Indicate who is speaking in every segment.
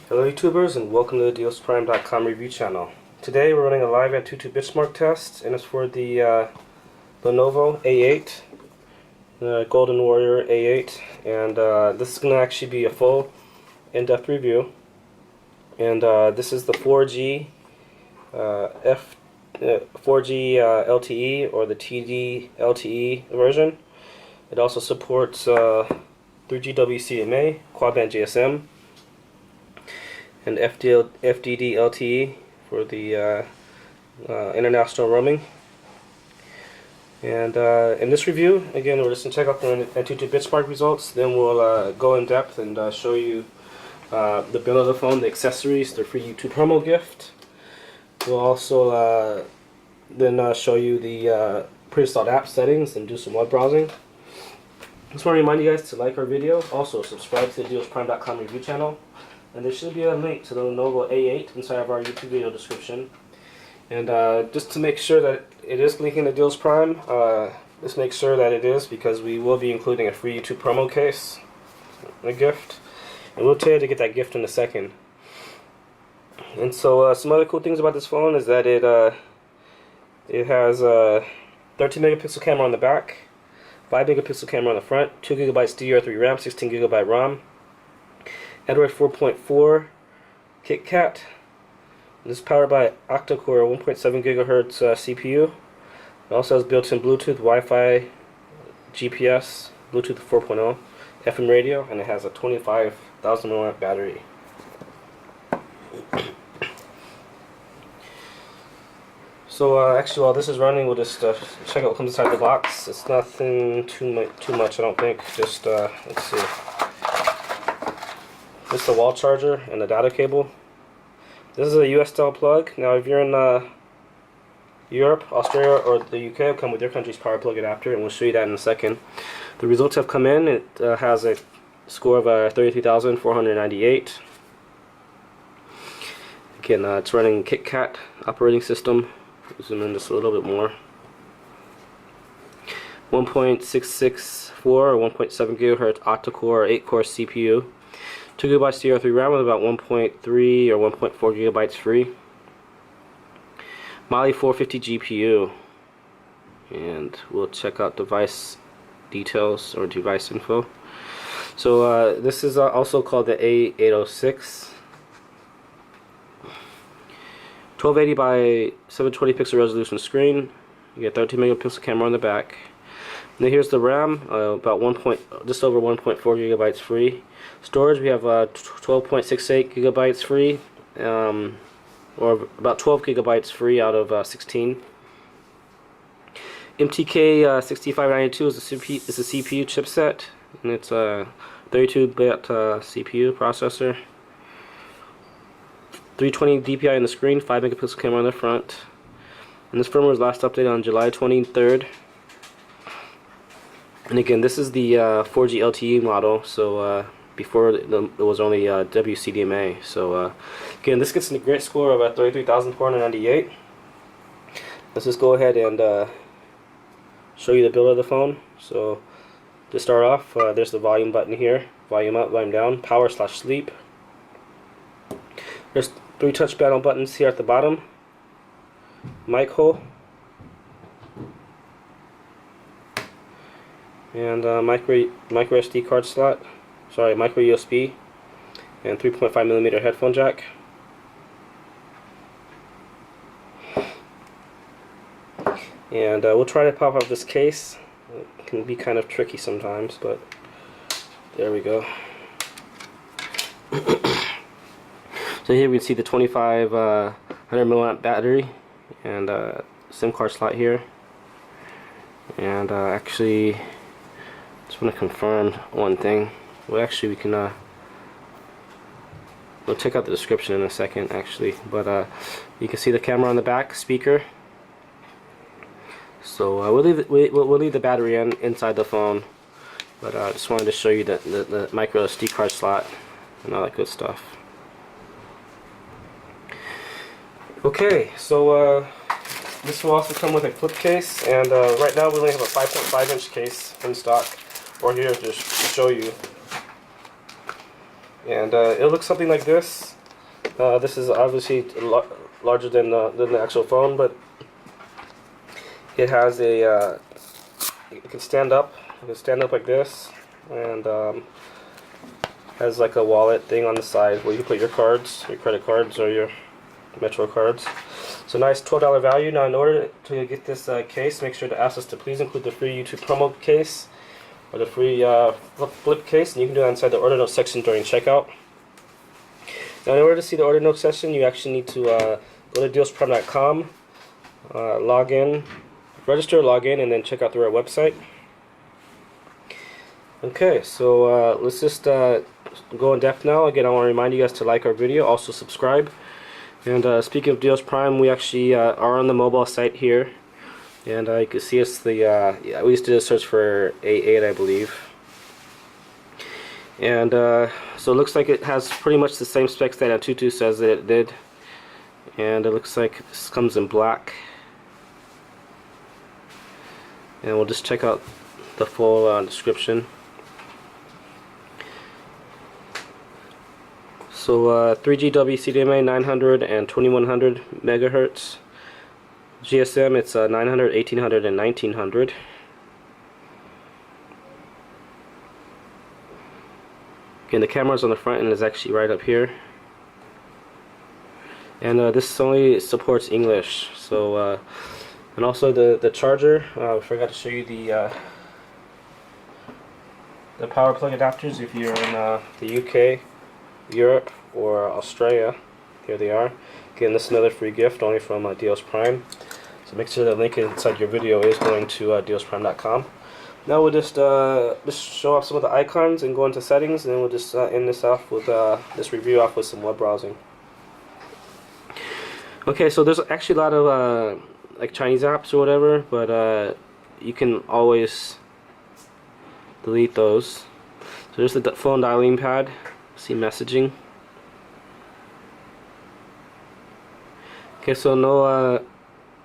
Speaker 1: Hello YouTubers and welcome to the DealsPrime.com review channel. Today we're running a live Antutu benchmark test and it's for the Lenovo A8, Golden Warrior A8, and this is going to actually be a full in-depth review. And this is the 4G 4G LTE or the TD LTE version. It also supports 3G WCMA, quad-band GSM, and FDD LTE for the international roaming. And in this review, again, we're just going to check out the Antutu benchmark results. Then we'll go in depth and show you the build of the phone, the accessories, the free YouTube promo gift. We'll also then show you the pre-installed app settings and do some web browsing. Just want to remind you guys to like our video. Also, subscribe to the DealsPrime.com review channel. And there should be a link to the Lenovo A8 inside of our YouTube video description. And just to make sure that it is linking to Deals Prime, just make sure that it is, because we will be including a free YouTube promo case, a gift. And we'll tell you to get that gift in a second. And so some other cool things about this phone is that it has a 13 megapixel camera on the back, 5 megapixel camera on the front, 2 gigabytes DDR3 RAM, 16 gigabyte ROM. Android 4.4 KitKat. This is powered by octa-core 1.7 gigahertz CPU. It also has built-in Bluetooth, Wi-Fi, GPS, Bluetooth 4.0, FM radio, and it has a 25,000 mAh battery. So actually, while this is running, we'll just check out what comes inside the box. It's nothing too much, I don't think. Just let's see. This is the wall charger and the data cable. This is a US style plug. Now if you're in Europe, Australia, or the UK, it'll come with your country's power plug adapter, and we'll show you that in a second. The results have come in. It has a score of 33,498. Again, it's running KitKat operating system. Zoom in just a little bit more. 1.664 or 1.7 gigahertz octa-core 8-core CPU. 2 gigabytes DDR3 RAM with about 1.3 or 1.4 gigabytes free. Mali 450 GPU. And we'll check out device details or device info. So this is also called the A806. 1280 by 720 pixel resolution screen. You get 13 megapixel camera on the back. Now here's the RAM, just over 1.4 gigabytes free. Storage, we have 12.68 gigabytes free, or about 12 gigabytes free out of 16. MT6589 is a CPU chipset, and it's a 32-bit CPU processor. 320 DPI on the screen, 5 megapixel camera on the front. And this firmware was last updated on July 23rd. And again, this is the 4G LTE model, so before it was only WCDMA. So again, this gets a great score of 33,498. Let's just go ahead and show you the build of the phone. So to start off, there's the volume button here, volume up, volume down, power/sleep. There's 3 touch panel buttons here at the bottom, mic hole, and micro SD card slot, micro USB, and 3.5mm headphone jack. And we'll try to pop up this case. It can be kind of tricky sometimes, but there we go. So here we can see the 2500 milliamp battery and SIM card slot here. And actually, just want to confirm one thing. Well, actually, we can we'll check out the description in a second, actually. But you can see the camera on the back, speaker. So we'll leave the battery inside the phone. But I just wanted to show you the micro SD card slot and all that good stuff. Okay, so this will also come with a flip case, and right now we only have a 5.5-inch case in stock, or here to show you. and it looks something like this. This is obviously larger than the actual phone, but it has a it can stand up. It can stand up like this, and has like a wallet thing on the side where you can put your cards, your credit cards or your Metro cards. So nice $12 value. Now in order to get this case, make sure to ask us to please include the free YouTube promo case or the free flip case, and you can do that inside the order note section during checkout. Now in order to see the order note section, you actually need to go to dealsprime.com, log in, register, log in, and then check out through our website. Okay, so let's just go in depth now. Again, I want to remind you guys to like our video, also subscribe. And speaking of Deals Prime, we actually are on the mobile site here, and you can see it's the yeah, we used to do a search for A8, I believe. And so it looks like it has pretty much the same specs that A808t says that it did, and it looks like this comes in black. And we'll just check out the full description. So 3G WCDMA 900 and 2100 megahertz. GSM, it's 900, 1800, and 1900. Again, the camera's on the front and is actually right up here. And this only supports English. So and also the charger. I forgot to show you the power plug adapters if you're in the UK, Europe, or Australia. Here they are. Again, this is another free gift only from Deals Prime. So make sure the link inside your video is going to dealsprime.com. Now we'll just show off some of the icons and go into settings, and then we'll just end this off with this review off with some web browsing. Okay, so there's actually a lot of like Chinese apps or whatever, but you can always delete those. So there's the phone dialing pad. See messaging. Okay, so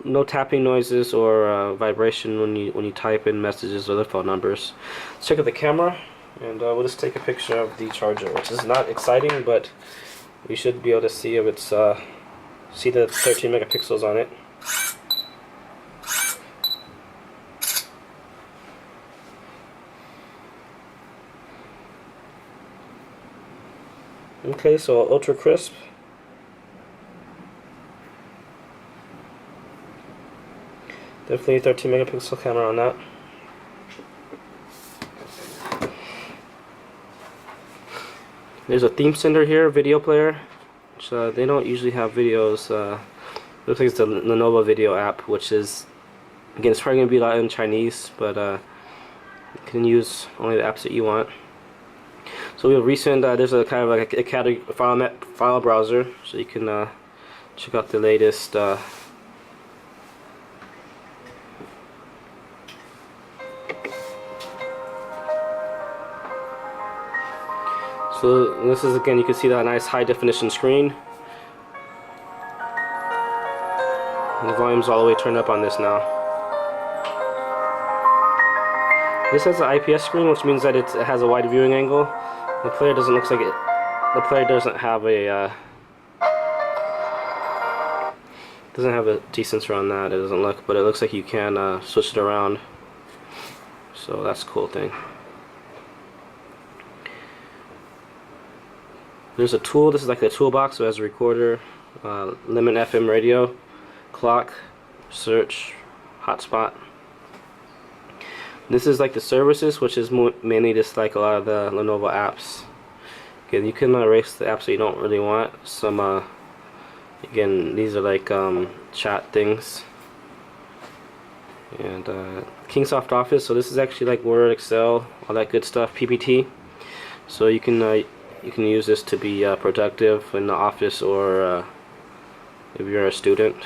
Speaker 1: no tapping noises or vibration when you type in messages or the phone numbers. Let's check out the camera, and we'll just take a picture of the charger, which is not exciting, but we should be able to see if it's see the 13 megapixels on it. Okay, so ultra crisp. Definitely a 13 megapixel camera on that. There's a theme sender here, video player, which they don't usually have videos. Looks like it's the Lenovo video app, which is, again, it's probably going to be a lot in Chinese, but you can use only the apps that you want. So we have recent, there's a kind of like a category file browser, so you can check out the latest so this is, again, you can see that nice high definition screen. And the volume's all the way turned up on this now. This has an IPS screen, which means that it has a wide viewing angle. The player doesn't look like it. The player doesn't have a D-sensor on that. It doesn't look, but it looks like you can switch it around. So that's a cool thing. There's a tool. This is like the toolbox. So it has a recorder, limit FM radio, clock, search, hotspot. This is like the services, which is mainly just like a lot of the Lenovo apps. Again, you can erase the apps that you don't really want. Some, again, these are like chat things. And Kingsoft Office. So this is actually like Word, Excel, all that good stuff. PPT. So you can use this to be productive in the office, or if you're a student.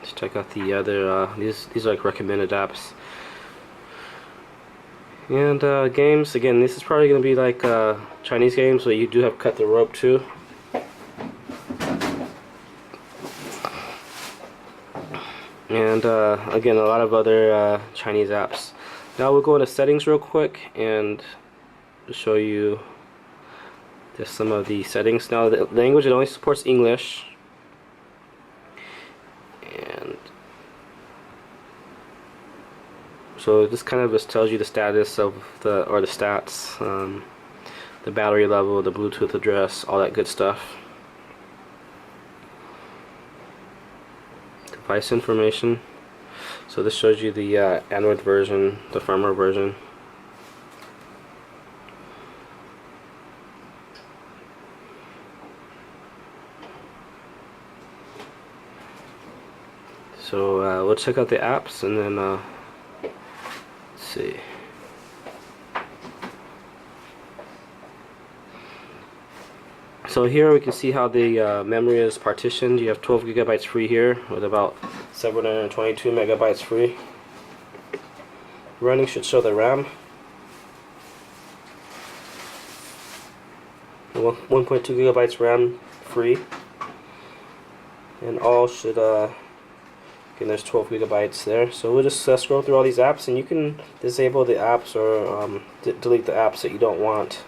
Speaker 1: Let's check out the other, these are like recommended apps. And games, again, this is probably going to be like Chinese games, so you do have Cut the Rope too. and again, a lot of other Chinese apps. Now we'll go into settings real quick and show you just some of the settings. Now the language, it only supports English, and so this kind of just tells you the status of the stats, the battery level, the Bluetooth address, all that good stuff. Device information. So this shows you the Android version, the firmware version. So we'll check out the apps, and then let's see. So here we can see how the memory is partitioned. You have 12 gigabytes free here, with about 722 megabytes free. Running should show the RAM. 1.2 gigabytes RAM free. And all should, again, there's 12 gigabytes there. So we'll just scroll through all these apps, and you can disable the apps or delete the apps that you don't want.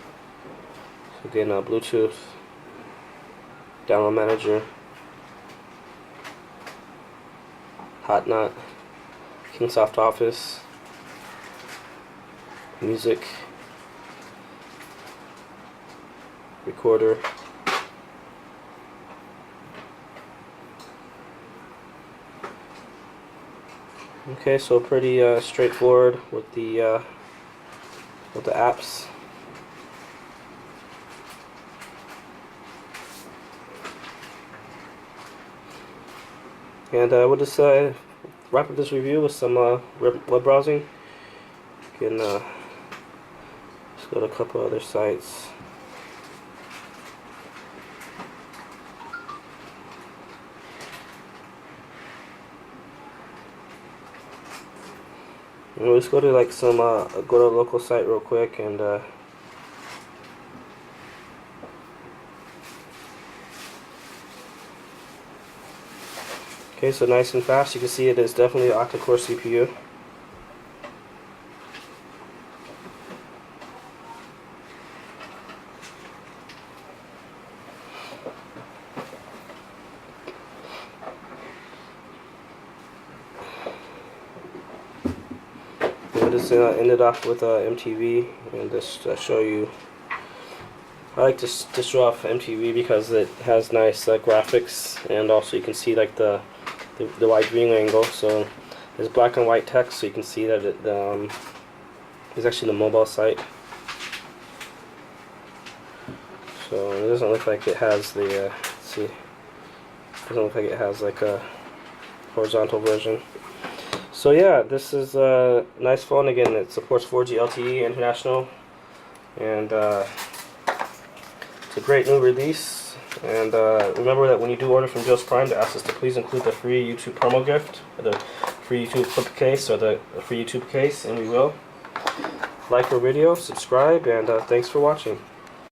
Speaker 1: So again, Bluetooth, Download Manager, Hotnut, Kingsoft Office, Music, Recorder, okay, so pretty straightforward with the apps. And we'll just wrap up this review with some web browsing. You can just go to a couple other sites. And let's go to like some go to a local site real quick, and okay, so nice and fast. You can see it is definitely an octa-core CPU. I just ended off with MTV, and just show you. I like to show off MTV because it has nice graphics, and also you can see like the wide viewing angle. So there's black and white text, so you can see that it is actually the mobile site. So it doesn't look like it has the let's see, it doesn't look like it has like a horizontal version. So yeah, this is a nice phone. Again, it supports 4G LTE international, and it's a great new release. And remember that when you do order from Joe's Prime, to ask us to please include the free YouTube promo gift, or the free YouTube flip case, or the free YouTube case, and we will. Like our video, subscribe, and thanks for watching.